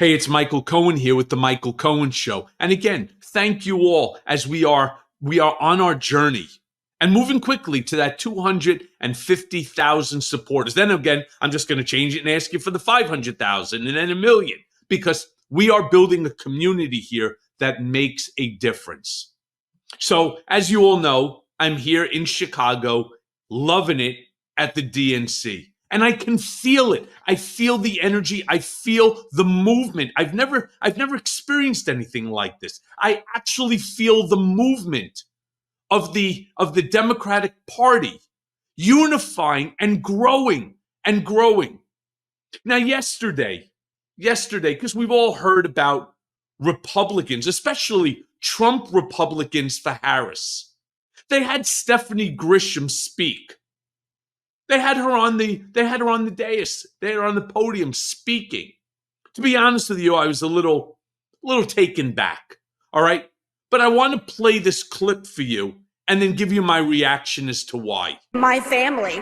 Hey, it's Michael Cohen here with the Michael Cohen Show. And again, thank you all as we are on our journey and moving quickly to that 250,000 supporters. Then again, I'm just going to change it and ask you for the 500,000 and then a million, because we are building a community here that makes a difference. So as you all know, I'm here in Chicago, loving it at the DNC. And I can feel it. I feel the energy. I feel the movement. I've never experienced anything like this. I actually feel the movement of the Democratic Party unifying and growing and growing. Now, yesterday, because we've all heard about Republicans, especially Trump Republicans for Harris. They had Stephanie Grisham speak. They had her on the dais. They had her on the podium speaking. To be honest with you, I was a little taken back. All right, but I want to play this clip for you and then give you my reaction as to why. My family.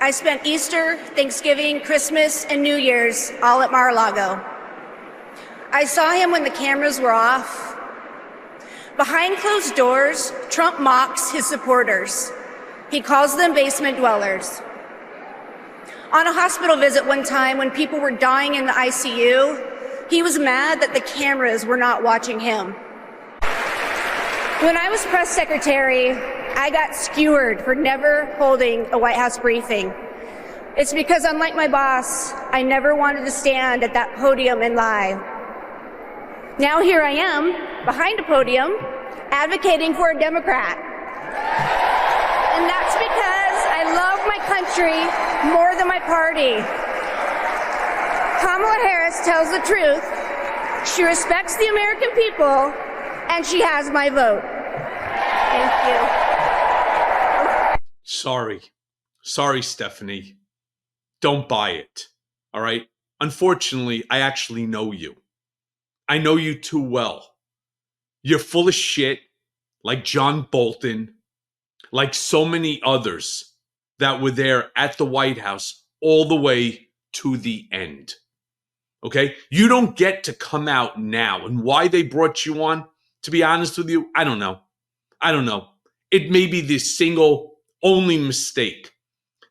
I spent Easter, Thanksgiving, Christmas, and New Year's all at Mar-a-Lago. I saw him when the cameras were off. Behind closed doors, Trump mocks his supporters. He calls them basement dwellers. On a hospital visit one time when people were dying in the ICU, he was mad that the cameras were not watching him. When I was press secretary, I got skewered for never holding a White House briefing. It's because, unlike my boss, I never wanted to stand at that podium and lie. Now here I am, behind a podium, advocating for a Democrat. And that's because I love my country more than my party. Kamala Harris tells the truth. She respects the American people, and she has my vote. Thank you. Sorry, Stephanie. Don't buy it. All right? Unfortunately, I actually know you. I know you too well. You're full of shit, like John Bolton, like so many others that were there at the White House all the way to the end. Okay? You don't get to come out now. And why they brought you on, to be honest with you, I don't know. It may be the single only mistake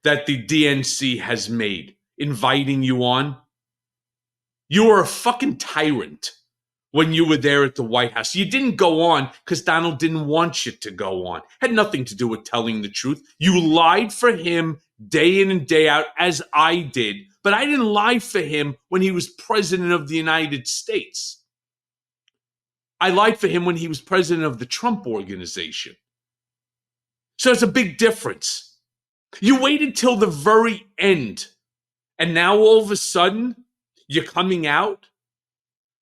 that the DNC has made, inviting you on. You were a fucking tyrant when you were there at the White House. You didn't go on because Donald didn't want you to go on. Had nothing to do with telling the truth. You lied for him day in and day out, as I did. But I didn't lie for him when he was president of the United States. I lied for him when he was president of the Trump organization. So it's a big difference. You waited till the very end. And now all of a sudden, you're coming out.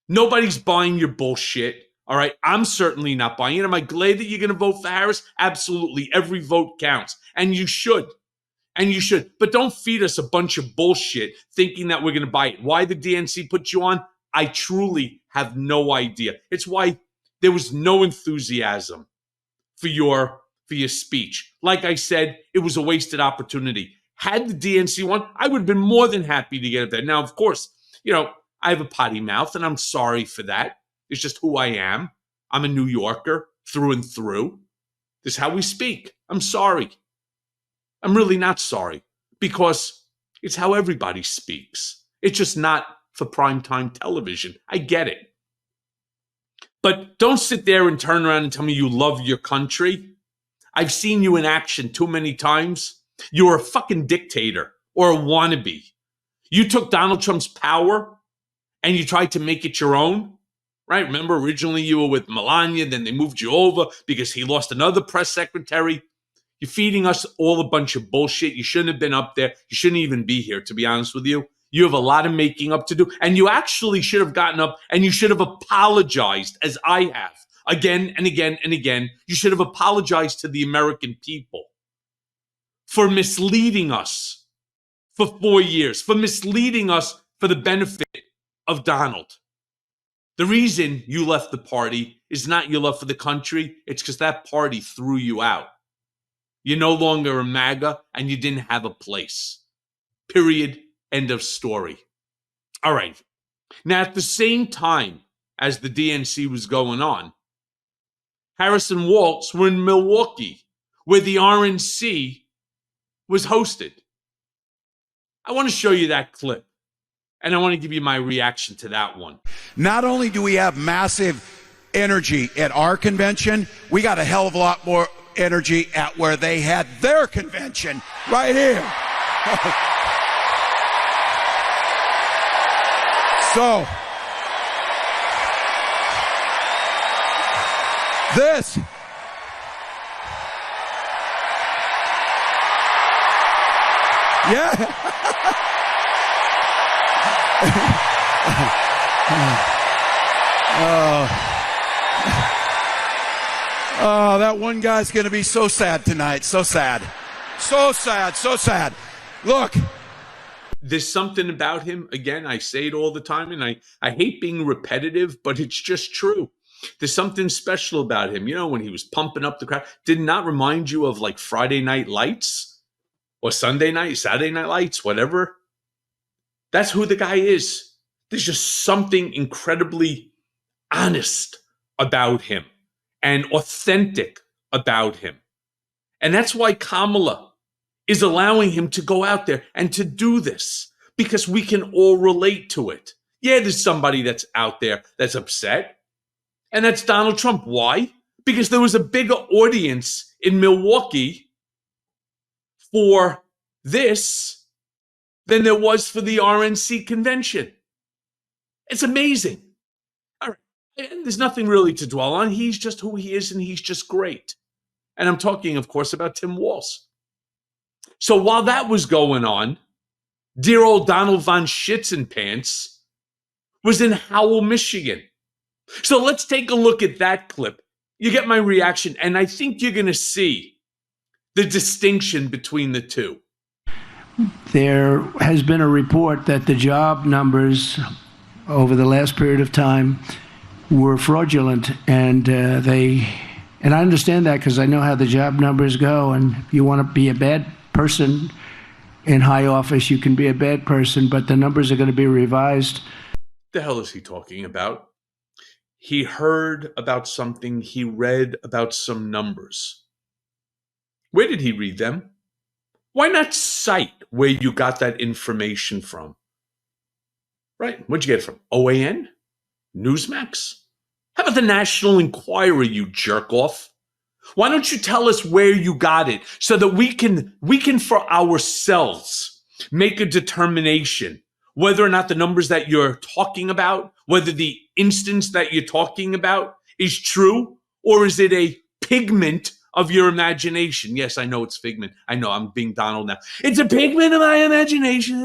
Nobody's buying your bullshit. All right. I'm certainly not buying it. Am I glad that you're going to vote for Harris? Absolutely. Every vote counts. And you should. But don't feed us a bunch of bullshit thinking that we're going to buy it. Why the DNC put you on? I truly have no idea. It's why there was no enthusiasm for your speech. Like I said, it was a wasted opportunity. Had the DNC won, I would have been more than happy to get up there. Now, of course, I have a potty mouth, and I'm sorry for that. It's just who I am. I'm a New Yorker through and through. This is how we speak. I'm sorry. I'm really not sorry, because it's how everybody speaks. It's just not for primetime television. I get it. But don't sit there and turn around and tell me you love your country. I've seen you in action too many times. You're a fucking dictator or a wannabe. You took Donald Trump's power and you tried to make it your own, right? Remember, originally you were with Melania, then they moved you over because he lost another press secretary. You're feeding us all a bunch of bullshit. You shouldn't have been up there. You shouldn't even be here, to be honest with you. You have a lot of making up to do. And you actually should have gotten up and you should have apologized, as I have, again and again and again. You should have apologized to the American people for misleading us for 4 years, for misleading us for the benefit of Donald. The reason you left the party is not your love for the country. It's because that party threw you out. You're no longer a MAGA and you didn't have a place. Period. End of story. All right. Now, at the same time as the DNC was going on, Harris and Walz were in Milwaukee, where the RNC was hosted. I want to show you that clip, and I want to give you my reaction to that one. Not only do we have massive energy at our convention, we got a hell of a lot more energy at where they had their convention right here. So, this yeah. Oh, that one guy's going to be so sad tonight. So sad. So sad. So sad. Look. There's something about him. Again, I say it all the time, and I hate being repetitive, but it's just true. There's something special about him. You know, when he was pumping up the crowd, did not remind you of like Friday Night Lights or Sunday night, Saturday Night Lights, whatever. That's who the guy is. There's just something incredibly honest about him and authentic about him. And that's why Kamala is allowing him to go out there and to do this, because we can all relate to it. Yeah, there's somebody that's out there that's upset, and that's Donald Trump. Why? Because there was a bigger audience in Milwaukee for this than there was for the RNC convention. It's amazing. All right. And there's nothing really to dwell on. He's just who he is, and he's just great. And I'm talking, of course, about Tim Walz. So while that was going on, dear old Donald Von Schitzenpants was in Howell, Michigan. So let's take a look at that clip. You get my reaction, and I think you're going to see the distinction between the two. There has been a report that the job numbers over the last period of time were fraudulent, and I understand that because I know how the job numbers go, and if you want to be a bad person in high office, you can be a bad person, but the numbers are going to be revised. The hell is he talking about? He heard about something, he read about some numbers. Where did he read them? Why not cite where you got that information from? Right, where'd you get it from? OAN? Newsmax? How about the National Enquirer, you jerk off? Why don't you tell us where you got it so that we can for ourselves make a determination whether or not the numbers that you're talking about, whether the instance that you're talking about is true, or is it a pigment of your imagination? Yes, I know it's figment. I know I'm being Donald now. It's a pigment of my imagination.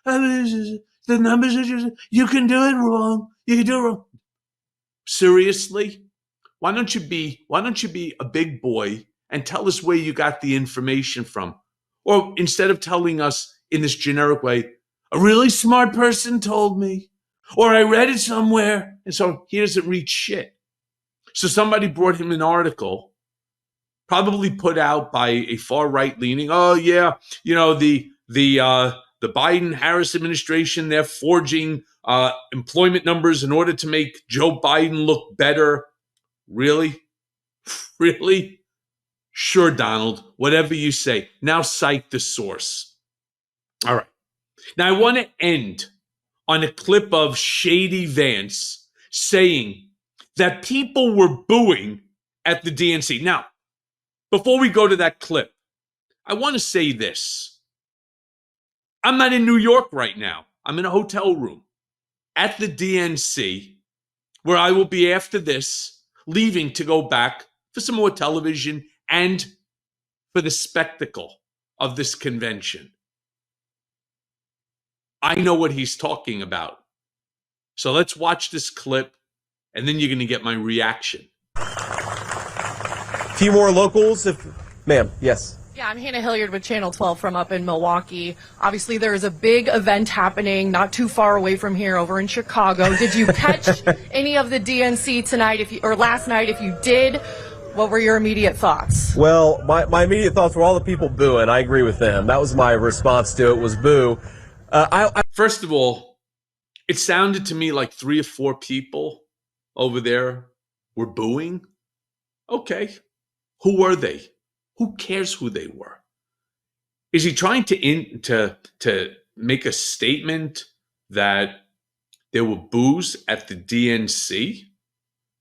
The numbers are just, you can do it wrong. You can do it wrong. Seriously? Why don't you be a big boy and tell us where you got the information from? Or instead of telling us in this generic way, a really smart person told me, or I read it somewhere, and so he doesn't read shit. So somebody brought him an article, probably put out by a far right leaning. Oh yeah, you know, the Biden-Harris administration, they're forging employment numbers in order to make Joe Biden look better. Really? Really? Sure, Donald, whatever you say. Now cite the source. All right. Now I want to end on a clip of Shady Vance saying that people were booing at the DNC. Now, before we go to that clip, I want to say this. I'm not in New York right now. I'm in a hotel room at the DNC, where I will be after this, leaving to go back for some more television and for the spectacle of this convention. I know what he's talking about. So let's watch this clip, and then you're going to get my reaction. A few more locals, ma'am, yes. Yeah, I'm Hannah Hilliard with Channel 12 from up in Milwaukee. Obviously, there is a big event happening not too far away from here over in Chicago. Did you catch any of the DNC tonight, or last night? If you did, what were your immediate thoughts? Well, my immediate thoughts were all the people booing. I agree with them. That was my response to it, was boo. First of all, It sounded to me like 3 or 4 people over there were booing. Okay. Who were they? Who cares who they were? Is he trying to make a statement that there were boos at the DNC?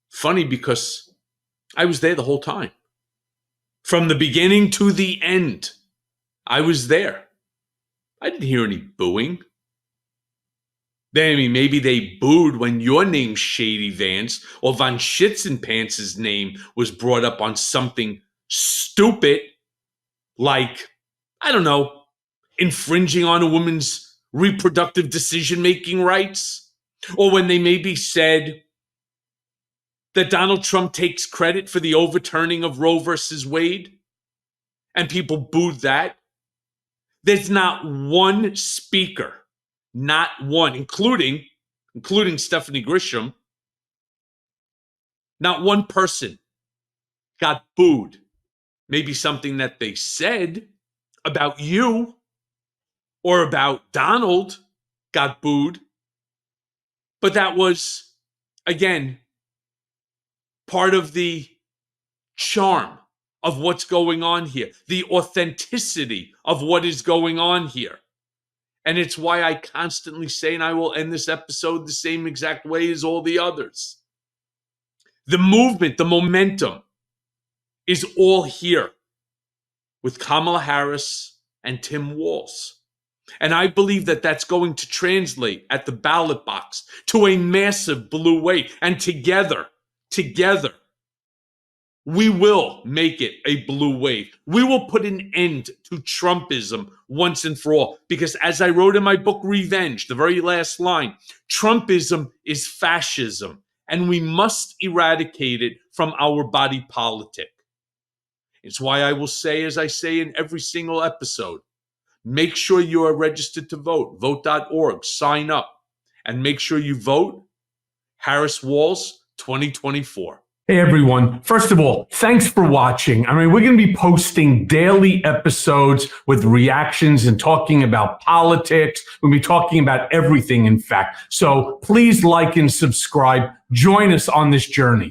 Funny, because I was there the whole time. From the beginning to the end, I was there. I didn't hear any booing. I mean, maybe they booed when your name, Shady Vance, or Von Schitzenpants's name was brought up on something stupid like, I don't know, infringing on a woman's reproductive decision-making rights. Or when they maybe said that Donald Trump takes credit for the overturning of Roe versus Wade, and people booed that. There's not one speaker, not one, including Stephanie Grisham, not one person got booed. Maybe something that they said about you or about Donald got booed. But that was, again, part of the charm of what's going on here, the authenticity of what is going on here. And it's why I constantly say, and I will end this episode the same exact way as all the others. The movement, the momentum is all here with Kamala Harris and Tim Walz. And I believe that that's going to translate at the ballot box to a massive blue wave. And together, we will make it a blue wave. We will put an end to Trumpism once and for all. Because as I wrote in my book, Revenge, the very last line, Trumpism is fascism, and we must eradicate it from our body politic. It's why I will say, as I say in every single episode, make sure you are registered to vote. Vote.org, sign up, and make sure you vote Harris Walz 2024. Hey everyone. First of all, thanks for watching. I mean, we're going to be posting daily episodes with reactions and talking about politics. We'll be talking about everything, in fact. So please like and subscribe. Join us on this journey.